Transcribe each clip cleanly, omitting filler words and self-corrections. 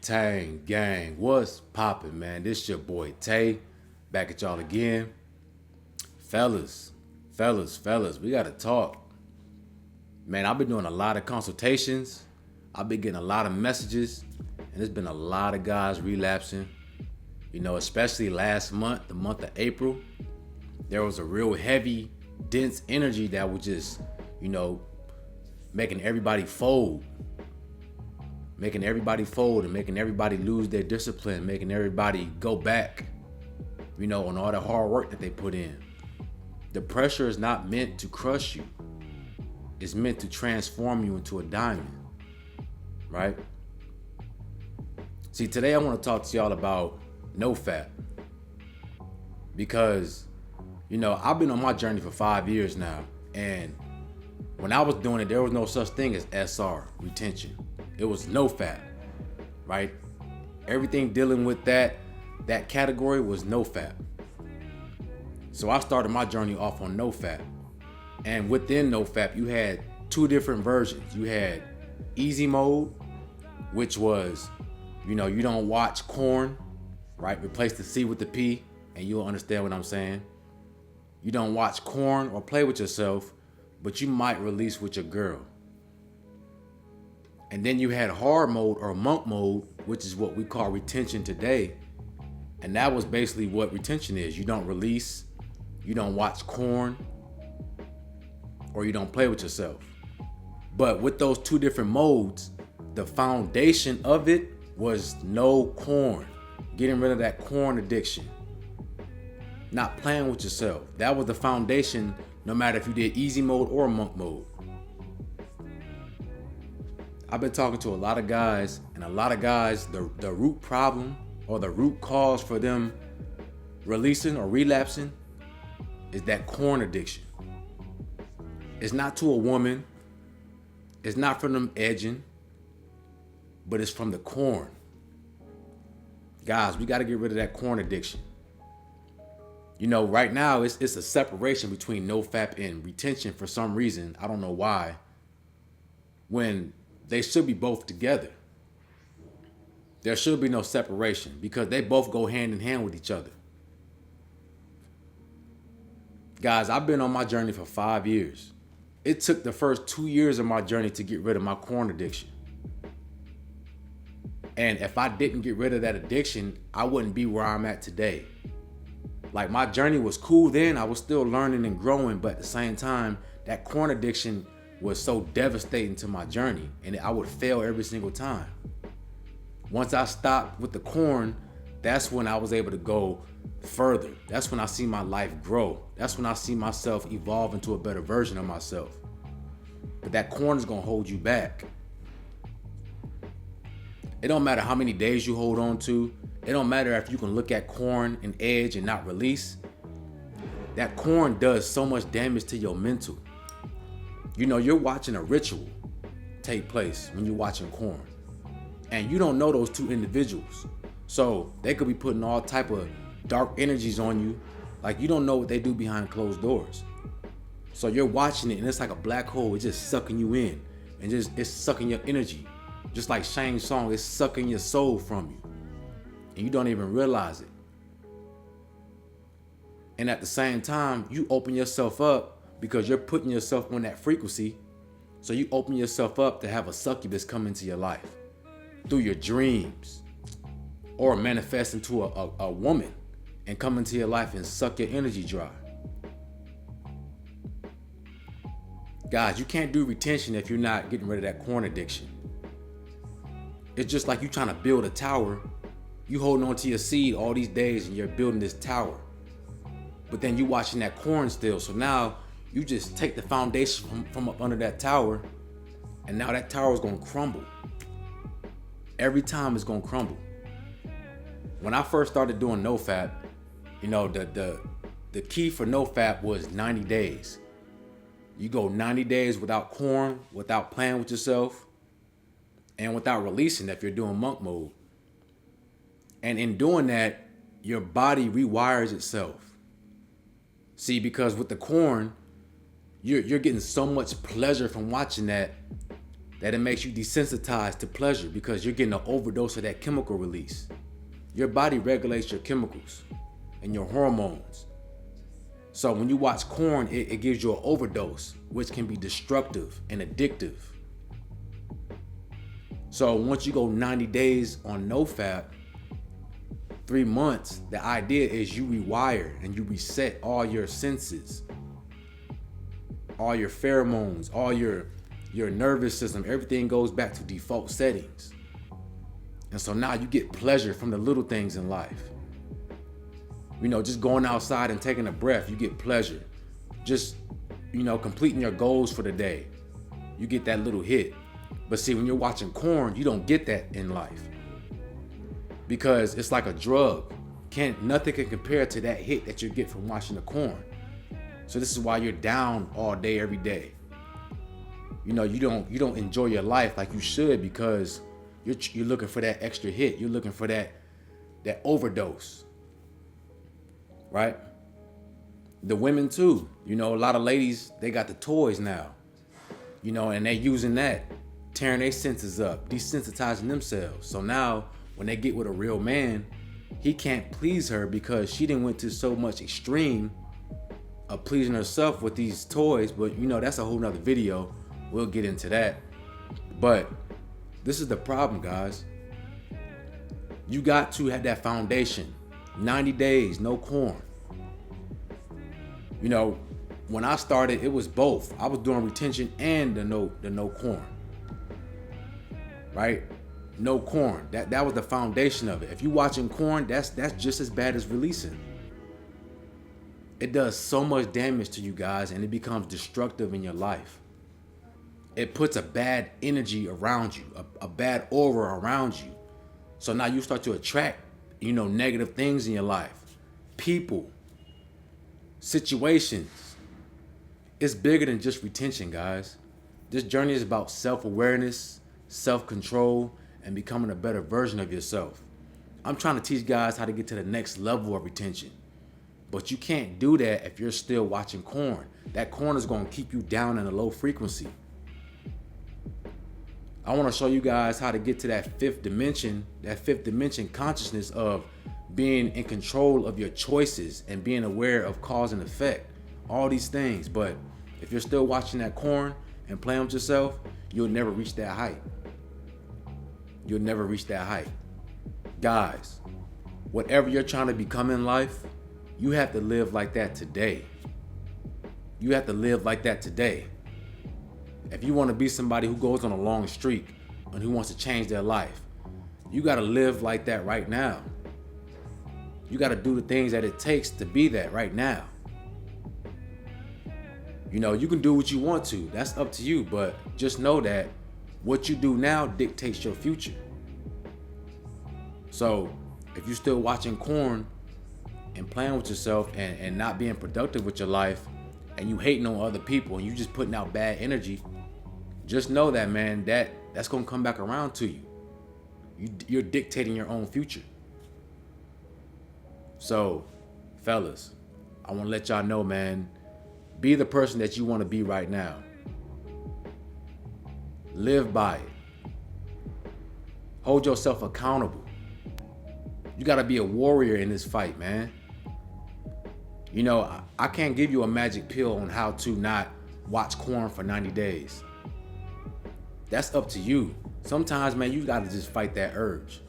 Tang gang, what's poppin', man? This your boy Tay, back at y'all again. Fellas, we gotta talk. Man, I've been doing a lot of consultations. I've been getting a lot of messages, and there's been a lot of guys relapsing. You know, especially last month, the month of April, there was a real heavy, dense energy that was just, making everybody fold. Making everybody fold and making everybody lose their discipline, making everybody go back, on all the hard work that they put in. The pressure is not meant to crush you. It's meant to transform you into a diamond, right? See, today I want to talk to y'all about NoFap. Because, I've been on my journey for 5 years now. And when I was doing it, there was no such thing as SR, retention. It was NoFap, right? Everything dealing with that category was NoFap. So I started my journey off on NoFap. And within NoFap, you had two different versions. You had easy mode, which was, you don't watch corn, right? Replace the C with the P, and you'll understand what I'm saying. You don't watch corn or play with yourself, but you might release with your girl. And then you had hard mode or monk mode, which is what we call retention today. And that was basically what retention is. You don't release, you don't watch corn, or you don't play with yourself. But with those two different modes, the foundation of it was no corn. Getting rid of that corn addiction. Not playing with yourself. That was the foundation, no matter if you did easy mode or monk mode. I've been talking to a lot of guys, and a lot of guys, the root problem or the root cause for them releasing or relapsing is that corn addiction. It's not to a woman. It's not from them edging, but it's from the corn. Guys, we got to get rid of that corn addiction. Right now it's a separation between NoFap and retention for some reason. I don't know why. When they should be both together. There should be no separation because they both go hand in hand with each other. Guys, I've been on my journey for 5 years. It took the first 2 years of my journey to get rid of my corn addiction. And if I didn't get rid of that addiction, I wouldn't be where I'm at today. Like, my journey was cool then. I was still learning and growing, but at the same time, that corn addiction was so devastating to my journey, and I would fail every single time. Once I stopped with the corn, that's when I was able to go further. That's when I see my life grow. That's when I see myself evolve into a better version of myself. But that corn is gonna hold you back. It don't matter how many days you hold on to. It don't matter if you can look at corn and edge and not release. That corn does so much damage to your mental. You're watching a ritual take place when you're watching corn. And you don't know those two individuals. So they could be putting all type of dark energies on you. Like, you don't know what they do behind closed doors. So you're watching it and it's like a black hole. It's just sucking you in. And it's sucking your energy. Just like Shane's song, it's sucking your soul from you. And you don't even realize it. And at the same time, you open yourself up because you're putting yourself on that frequency. So you open yourself up to have a succubus come into your life through your dreams, or manifest into a woman and come into your life and suck your energy dry. Guys, you can't do retention if you're not getting rid of that corn addiction. It's just like you trying to build a tower. You holding on to your seed all these days and you're building this tower. But then you watching that corn still. So now you just take the foundation from up under that tower, and now that tower is going to crumble. Every time it's going to crumble. When I first started doing NoFap, the key for NoFap was 90 days. You go 90 days without corn, without playing with yourself, and without releasing if you're doing monk mode. And in doing that, your body rewires itself. See, because with the corn, you're getting so much pleasure from watching that that it makes you desensitized to pleasure because you're getting an overdose of that chemical release. Your body regulates your chemicals and your hormones. So when you watch corn, it gives you an overdose, which can be destructive and addictive. So once you go 90 days on no fat, 3 months, the idea is you rewire and you reset all your senses, all your pheromones, all your nervous system. Everything goes back to default settings. And so now you get pleasure from the little things in life. You know, just going outside and taking a breath, you get pleasure. Just, you know, completing your goals for the day, you get that little hit. But see, when you're watching corn, you don't get that in life because it's like a drug. Nothing can compare to that hit that you get from watching the corn. So this is why you're down all day, every day. You know, you don't enjoy your life like you should because you're looking for that extra hit. You're looking for that overdose, right? The women too. You know, a lot of ladies, they got the toys now, you know, and they're using that, tearing their senses up, desensitizing themselves. So now when they get with a real man, he can't please her because she didn't went to so much extreme of pleasing herself with these toys. But you know, that's a whole nother video. We'll get into that. But this is the problem, guys. You got to have that foundation. 90 days, no corn. You know, when I started, it was both. I was doing retention and the no corn. Right? No corn. That was the foundation of it. If you're watching corn, that's just as bad as releasing. It does so much damage to you guys, and it becomes destructive in your life. It puts a bad energy around you, a bad aura around you. So now you start to attract, you know, negative things in your life. People, situations. It's bigger than just retention, guys. This journey is about self-awareness, self-control, and becoming a better version of yourself. I'm trying to teach guys how to get to the next level of retention. But you can't do that if you're still watching corn. That corn is going to keep you down in a low frequency. I want to show you guys how to get to that fifth dimension consciousness of being in control of your choices and being aware of cause and effect. All these things. But if you're still watching that corn and playing with yourself, you'll never reach that height. You'll never reach that height. Guys, whatever you're trying to become in life, you have to live like that today. You have to live like that today. If you want to be somebody who goes on a long streak and who wants to change their life, you got to live like that right now. You got to do the things that it takes to be that right now. You know, you can do what you want to. That's up to you. But just know that what you do now dictates your future. So if you're still watching corn and playing with yourself and not being productive with your life, and you hating on other people and you just putting out bad energy, just know that, man, that's going to come back around to you. You're dictating your own future. So, fellas, I want to let y'all know, man, be the person that you want to be right now. Live by it. Hold yourself accountable. You got to be a warrior in this fight, man. You know, I can't give you a magic pill on how to not watch corn for 90 days. That's up to you. Sometimes, man, you got to just fight that urge.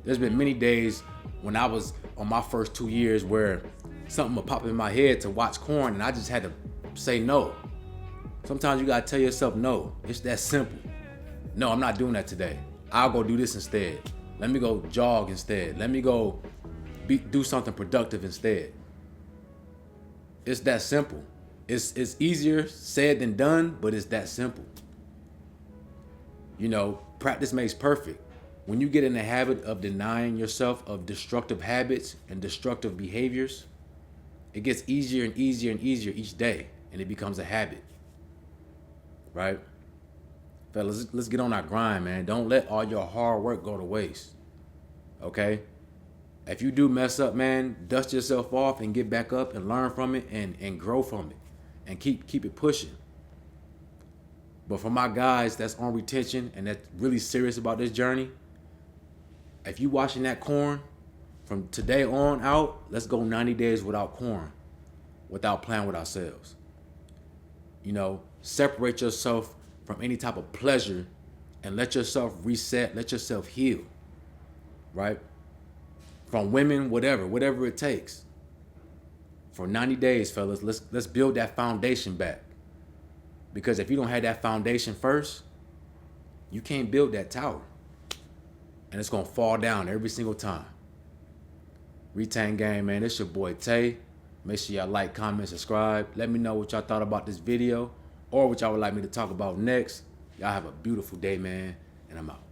There's been many days when I was on my first 2 years where something would pop in my head to watch corn and I just had to say no. Sometimes you got to tell yourself no. It's that simple. No, I'm not doing that today. I'll go do this instead. Let me go jog instead. Let me go do something productive instead. It's that simple. It's easier said than done, but it's that simple. You know, practice makes perfect. When you get in the habit of denying yourself of destructive habits and destructive behaviors, it gets easier and easier and easier each day, and it becomes a habit. Right? Fellas, let's get on our grind, man. Don't let all your hard work go to waste. Okay? If you do mess up, man, dust yourself off and get back up and learn from it and grow from it and keep it pushing. But for my guys that's on retention and that's really serious about this journey, if you watching that corn, from today on out, let's go 90 days without corn, without playing with ourselves. You know, separate yourself from any type of pleasure and let yourself reset, let yourself heal, right? From women, whatever it takes. For 90 days, fellas, let's build that foundation back. Because if you don't have that foundation first, you can't build that tower. And it's gonna fall down every single time. Retain Gang, man, it's your boy Tay. Make sure y'all like, comment, subscribe. Let me know what y'all thought about this video or what y'all would like me to talk about next. Y'all have a beautiful day, man, and I'm out.